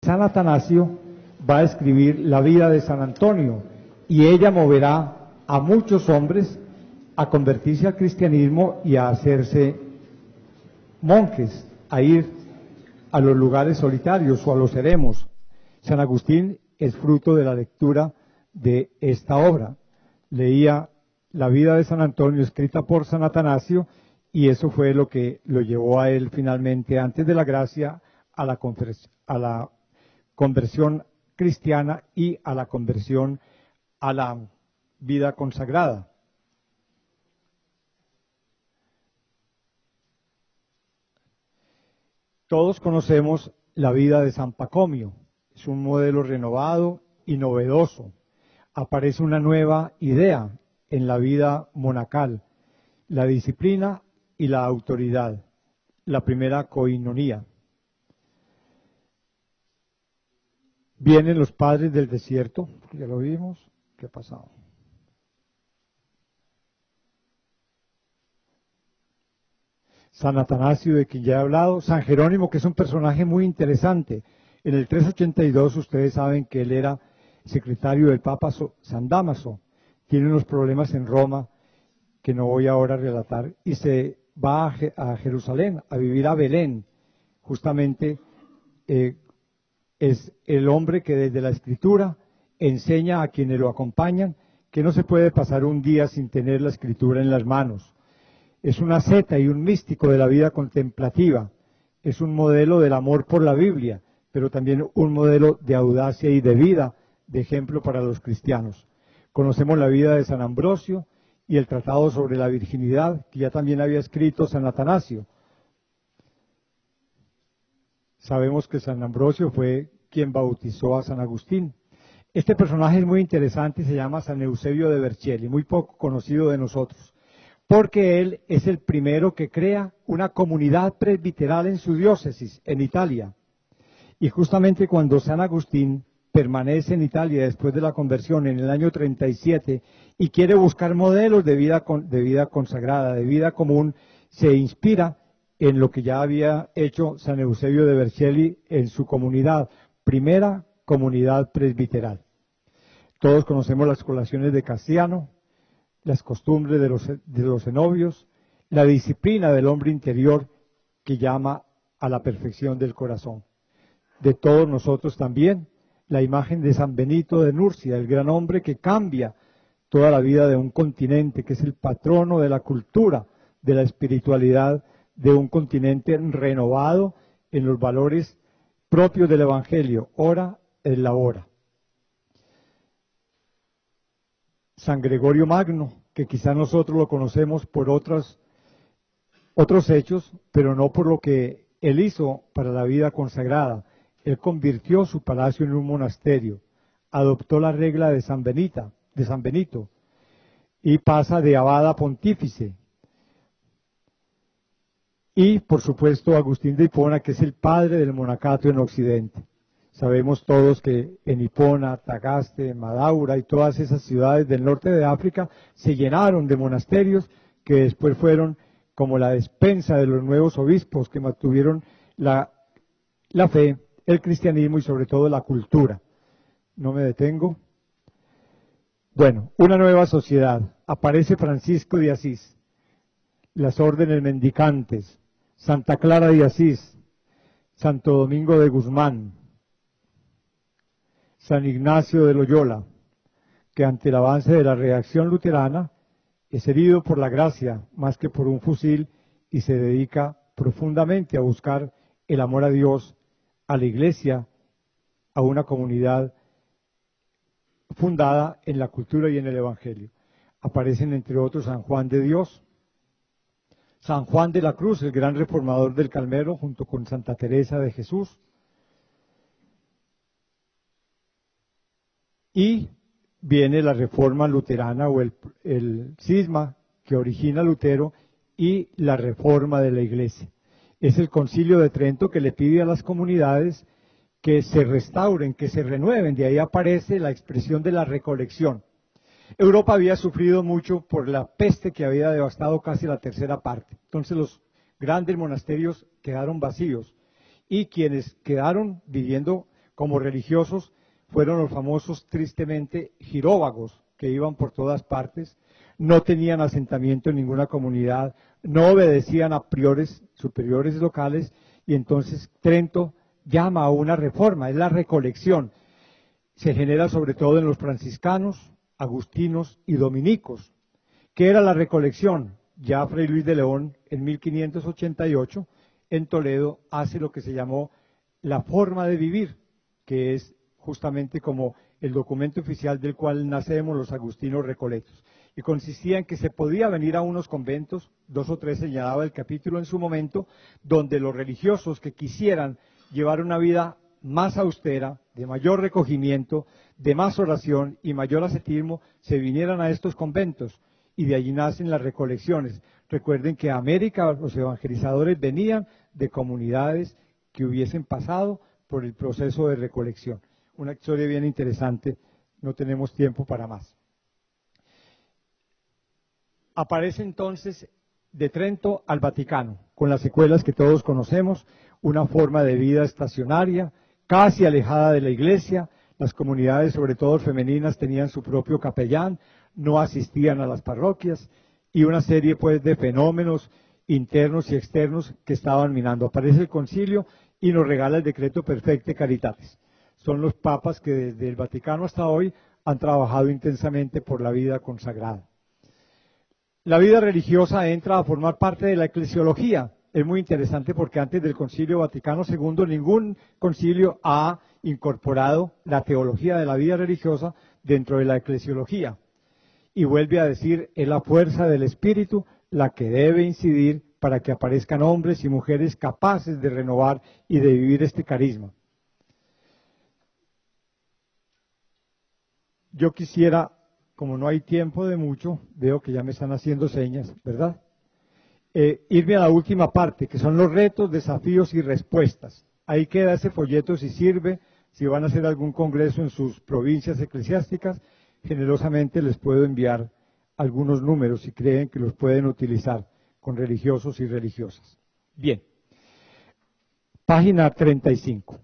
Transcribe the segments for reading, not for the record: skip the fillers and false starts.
San Atanasio va a escribir la vida de San Antonio y ella moverá a muchos hombres a convertirse al cristianismo y a hacerse monjes, a ir a los lugares solitarios o a los eremos. San Agustín es fruto de la lectura de esta obra. Leía la vida de San Antonio escrita por San Atanasio y eso fue lo que lo llevó a él finalmente, antes de la gracia, a la conversión cristiana y a la conversión a la vida consagrada. Todos conocemos la vida de San Pacomio. Es un modelo renovado y novedoso. Aparece una nueva idea en la vida monacal, la disciplina y la autoridad, la primera coinonía. Vienen los padres del desierto, ya lo vimos, ¿qué ha pasado? San Atanasio, de quien ya he hablado, San Jerónimo, que es un personaje muy interesante. En el 382 ustedes saben que él era secretario del Papa San Dámaso, tiene unos problemas en Roma que no voy ahora a relatar, y se va a Jerusalén, a vivir a Belén. Justamente es el hombre que desde la Escritura enseña a quienes lo acompañan que no se puede pasar un día sin tener la Escritura en las manos. Es un asceta y un místico de la vida contemplativa, es un modelo del amor por la Biblia, pero también un modelo de audacia y de vida, de ejemplo para los cristianos. Conocemos la vida de San Ambrosio y el tratado sobre la virginidad, que ya también había escrito San Atanasio. Sabemos que San Ambrosio fue quien bautizó a San Agustín. Este personaje es muy interesante, se llama San Eusebio de Vercelli, muy poco conocido de nosotros, porque él es el primero que crea una comunidad presbiteral en su diócesis, en Italia. Y justamente cuando San Agustín permanece en Italia después de la conversión en el año 37 y quiere buscar modelos de vida consagrada, de vida común, se inspira en lo que ya había hecho San Eusebio de Vercelli en su comunidad, primera comunidad presbiteral. Todos conocemos las colaciones de Casiano, las costumbres de los cenobios, la disciplina del hombre interior que llama a la perfección del corazón. De todos nosotros también, la imagen de San Benito de Nursia, el gran hombre que cambia toda la vida de un continente, que es el patrono de la cultura, de la espiritualidad, de un continente renovado en los valores propios del Evangelio, ora et labora. San Gregorio Magno, que quizá nosotros lo conocemos por otros hechos, pero no por lo que él hizo para la vida consagrada. Él convirtió su palacio en un monasterio, adoptó la regla de San Benito, y pasa de abad a pontífice. Y, por supuesto, Agustín de Hipona, que es el padre del monacato en Occidente. Sabemos todos que en Hipona, Tagaste, Madaura y todas esas ciudades del norte de África se llenaron de monasterios que después fueron como la despensa de los nuevos obispos que mantuvieron la fe, el cristianismo y sobre todo la cultura. No me detengo. Bueno, una nueva sociedad. Aparece Francisco de Asís, las órdenes mendicantes, Santa Clara de Asís, Santo Domingo de Guzmán, San Ignacio de Loyola, que ante el avance de la reacción luterana es herido por la gracia más que por un fusil y se dedica profundamente a buscar el amor a Dios, a la Iglesia, a una comunidad fundada en la cultura y en el Evangelio. Aparecen entre otros San Juan de Dios, San Juan de la Cruz, el gran reformador del Carmelo, junto con Santa Teresa de Jesús. Y viene la reforma luterana o el cisma que origina Lutero y la reforma de la Iglesia. Es el Concilio de Trento que le pide a las comunidades que se restauren, que se renueven. De ahí aparece la expresión de la recolección. Europa había sufrido mucho por la peste que había devastado casi la tercera parte. Entonces los grandes monasterios quedaron vacíos y quienes quedaron viviendo como religiosos fueron los famosos, tristemente, giróvagos, que iban por todas partes, no tenían asentamiento en ninguna comunidad, no obedecían a priores superiores locales, y entonces Trento llama a una reforma, es la recolección. Se genera sobre todo en los franciscanos, agustinos y dominicos. ¿Qué era la recolección? Ya Fray Luis de León, en 1588, en Toledo, hace lo que se llamó la forma de vivir, que es justamente como el documento oficial del cual nacemos los agustinos recoletos. Y consistía en que se podía venir a unos conventos, 2 o 3 señalaba el capítulo en su momento, donde los religiosos que quisieran llevar una vida más austera, de mayor recogimiento, de más oración y mayor ascetismo, se vinieran a estos conventos, y de allí nacen las recolecciones. Recuerden que a América los evangelizadores venían de comunidades que hubiesen pasado por el proceso de recolección. Una historia bien interesante, no tenemos tiempo para más. Aparece entonces de Trento al Vaticano, con las secuelas que todos conocemos, una forma de vida estacionaria, casi alejada de la iglesia. Las comunidades, sobre todo femeninas, tenían su propio capellán, no asistían a las parroquias, y una serie pues de fenómenos internos y externos que estaban minando. Aparece el concilio y nos regala el decreto Perfecte Caritatis. Son los papas que desde el Vaticano hasta hoy han trabajado intensamente por la vida consagrada. La vida religiosa entra a formar parte de la eclesiología. Es muy interesante porque antes del Concilio Vaticano II ningún concilio ha incorporado la teología de la vida religiosa dentro de la eclesiología. Y vuelve a decir, es la fuerza del Espíritu la que debe incidir para que aparezcan hombres y mujeres capaces de renovar y de vivir este carisma. Yo quisiera, como no hay tiempo de mucho, veo que ya me están haciendo señas, ¿verdad? Irme a la última parte, que son los retos, desafíos y respuestas. Ahí queda ese folleto si sirve, si van a hacer algún congreso en sus provincias eclesiásticas, generosamente les puedo enviar algunos números si creen que los pueden utilizar con religiosos y religiosas. Bien, página 35.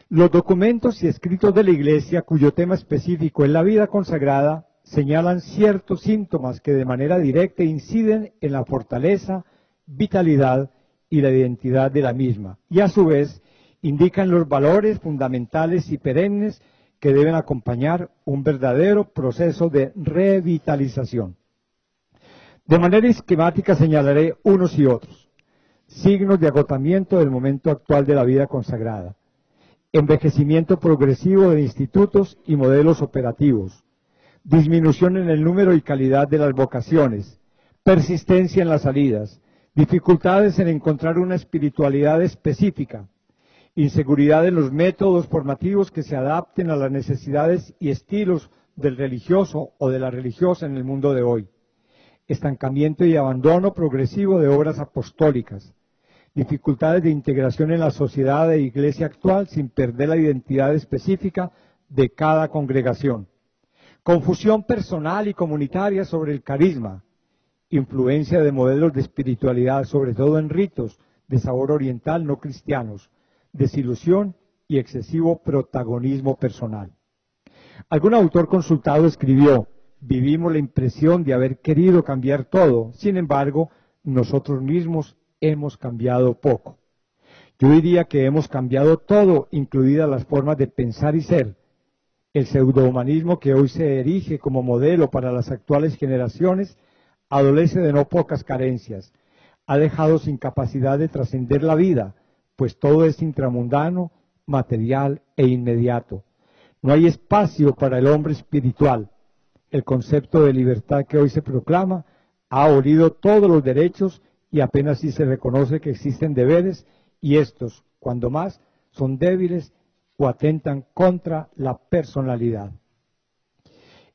Los documentos y escritos de la Iglesia, cuyo tema específico es la vida consagrada, señalan ciertos síntomas que de manera directa inciden en la fortaleza, vitalidad y la identidad de la misma, y a su vez indican los valores fundamentales y perennes que deben acompañar un verdadero proceso de revitalización. De manera esquemática señalaré unos y otros. Signos de agotamiento del momento actual de la vida consagrada. Envejecimiento progresivo de institutos y modelos operativos. Disminución en el número y calidad de las vocaciones. Persistencia en las salidas. Dificultades en encontrar una espiritualidad específica. Inseguridad en los métodos formativos que se adapten a las necesidades y estilos del religioso o de la religiosa en el mundo de hoy. Estancamiento y abandono progresivo de obras apostólicas. Dificultades de integración en la sociedad e iglesia actual sin perder la identidad específica de cada congregación. Confusión personal y comunitaria sobre el carisma. Influencia de modelos de espiritualidad, sobre todo en ritos de sabor oriental no cristianos. Desilusión y excesivo protagonismo personal. Algún autor consultado escribió: vivimos la impresión de haber querido cambiar todo, sin embargo, nosotros mismos hemos cambiado poco. Yo diría que hemos cambiado todo, incluidas las formas de pensar y ser. El pseudohumanismo que hoy se erige como modelo para las actuales generaciones adolece de no pocas carencias. Ha dejado sin capacidad de trascender la vida, pues todo es intramundano, material e inmediato. No hay espacio para el hombre espiritual. El concepto de libertad que hoy se proclama ha abolido todos los derechos y apenas si se reconoce que existen deberes, y estos, cuando más, son débiles o atentan contra la personalidad.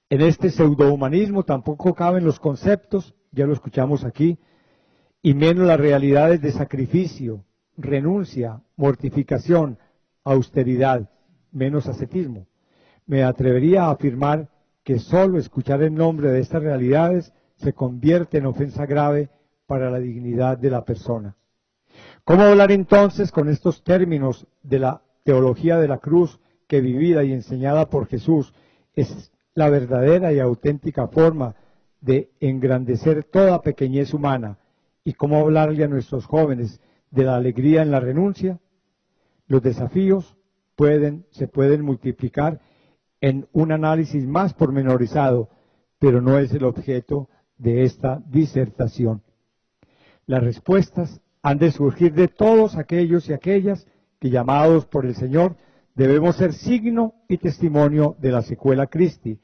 En este pseudohumanismo tampoco caben los conceptos, ya lo escuchamos aquí, y menos las realidades de sacrificio, renuncia, mortificación, austeridad, menos ascetismo. Me atrevería a afirmar que solo escuchar el nombre de estas realidades se convierte en ofensa grave para la dignidad de la persona. ¿Cómo hablar entonces con estos términos de la teología de la cruz que vivida y enseñada por Jesús es la verdadera y auténtica forma de engrandecer toda pequeñez humana, y cómo hablarle a nuestros jóvenes de la alegría en la renuncia, los desafíos se pueden multiplicar en un análisis más pormenorizado, pero no es el objeto de esta disertación. Las respuestas han de surgir de todos aquellos y aquellas que, llamados por el Señor, debemos ser signo y testimonio de la secuela Christi,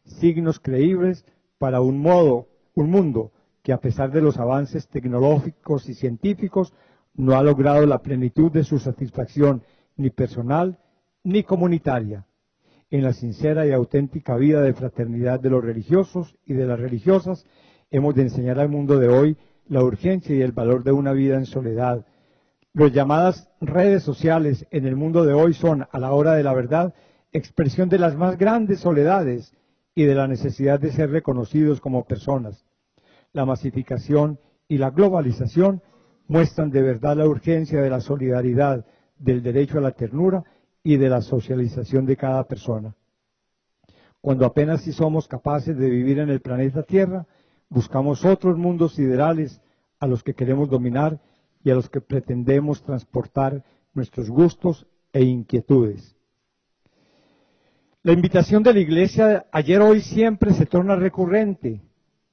signos creíbles para un mundo que, a pesar de los avances tecnológicos y científicos, no ha logrado la plenitud de su satisfacción ni personal ni comunitaria. En la sincera y auténtica vida de fraternidad de los religiosos y de las religiosas, hemos de enseñar al mundo de hoy la urgencia y el valor de una vida en soledad. Las llamadas redes sociales en el mundo de hoy son, a la hora de la verdad, expresión de las más grandes soledades y de la necesidad de ser reconocidos como personas. La masificación y la globalización muestran de verdad la urgencia de la solidaridad, del derecho a la ternura y de la socialización de cada persona. Cuando apenas si somos capaces de vivir en el planeta Tierra, buscamos otros mundos siderales a los que queremos dominar y a los que pretendemos transportar nuestros gustos e inquietudes. La invitación de la Iglesia ayer, hoy, siempre se torna recurrente: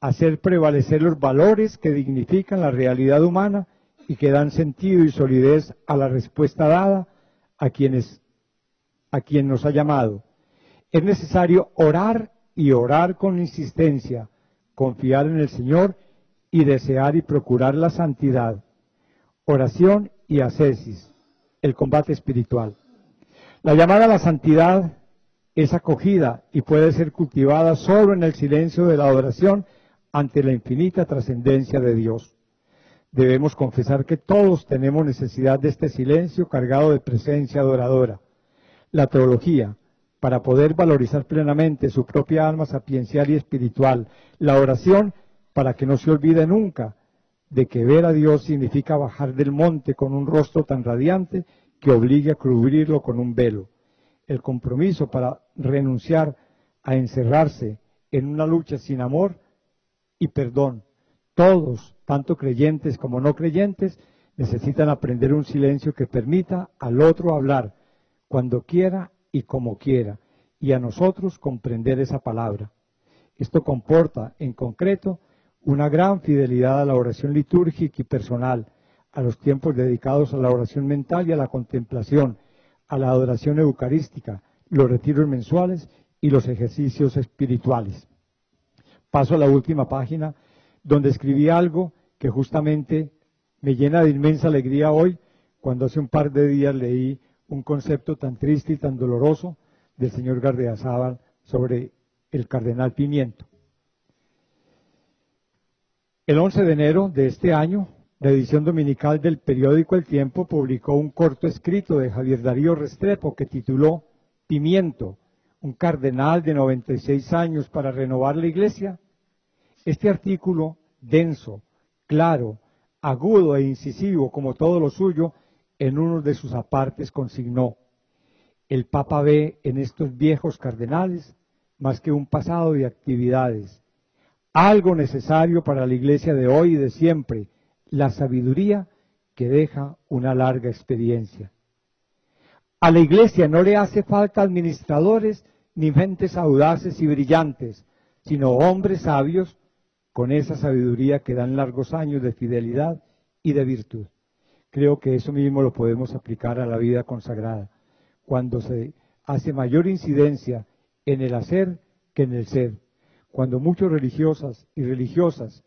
hacer prevalecer los valores que dignifican la realidad humana y que dan sentido y solidez a la respuesta dada a quien nos ha llamado. Es necesario orar y orar con insistencia, confiar en el Señor y desear y procurar la santidad. Oración y ascesis, el combate espiritual. La llamada a la santidad es acogida y puede ser cultivada solo en el silencio de la adoración ante la infinita trascendencia de Dios. Debemos confesar que todos tenemos necesidad de este silencio cargado de presencia adoradora. La teología, para poder valorizar plenamente su propia alma sapiencial y espiritual. La oración, para que no se olvide nunca de que ver a Dios significa bajar del monte con un rostro tan radiante que obligue a cubrirlo con un velo. El compromiso para renunciar a encerrarse en una lucha sin amor y perdón. Todos, tanto creyentes como no creyentes, necesitan aprender un silencio que permita al otro hablar cuando quiera y como quiera, y a nosotros comprender esa palabra. Esto comporta, en concreto, una gran fidelidad a la oración litúrgica y personal, a los tiempos dedicados a la oración mental y a la contemplación, a la adoración eucarística, los retiros mensuales y los ejercicios espirituales. Paso a la última página, donde escribí algo que justamente me llena de inmensa alegría hoy, cuando hace un par de días leí un concepto tan triste y tan doloroso del señor Gardeazabal sobre el cardenal Pimiento. El 11 de enero de este año, la edición dominical del periódico El Tiempo publicó un corto escrito de Javier Darío Restrepo que tituló Pimiento, un cardenal de 96 años para renovar la Iglesia. Este artículo, denso, claro, agudo e incisivo como todo lo suyo, en uno de sus apartes consignó: el Papa ve en estos viejos cardenales más que un pasado de actividades, algo necesario para la Iglesia de hoy y de siempre, la sabiduría que deja una larga experiencia. A la Iglesia no le hace falta administradores ni mentes audaces y brillantes, sino hombres sabios con esa sabiduría que dan largos años de fidelidad y de virtud. Creo que eso mismo lo podemos aplicar a la vida consagrada, cuando se hace mayor incidencia en el hacer que en el ser, cuando muchos religiosas y religiosas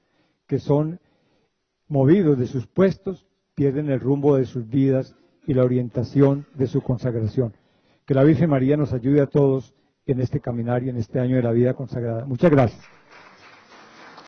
que son movidos de sus puestos pierden el rumbo de sus vidas y la orientación de su consagración. Que la Virgen María nos ayude a todos en este caminar y en este año de la vida consagrada. Muchas gracias.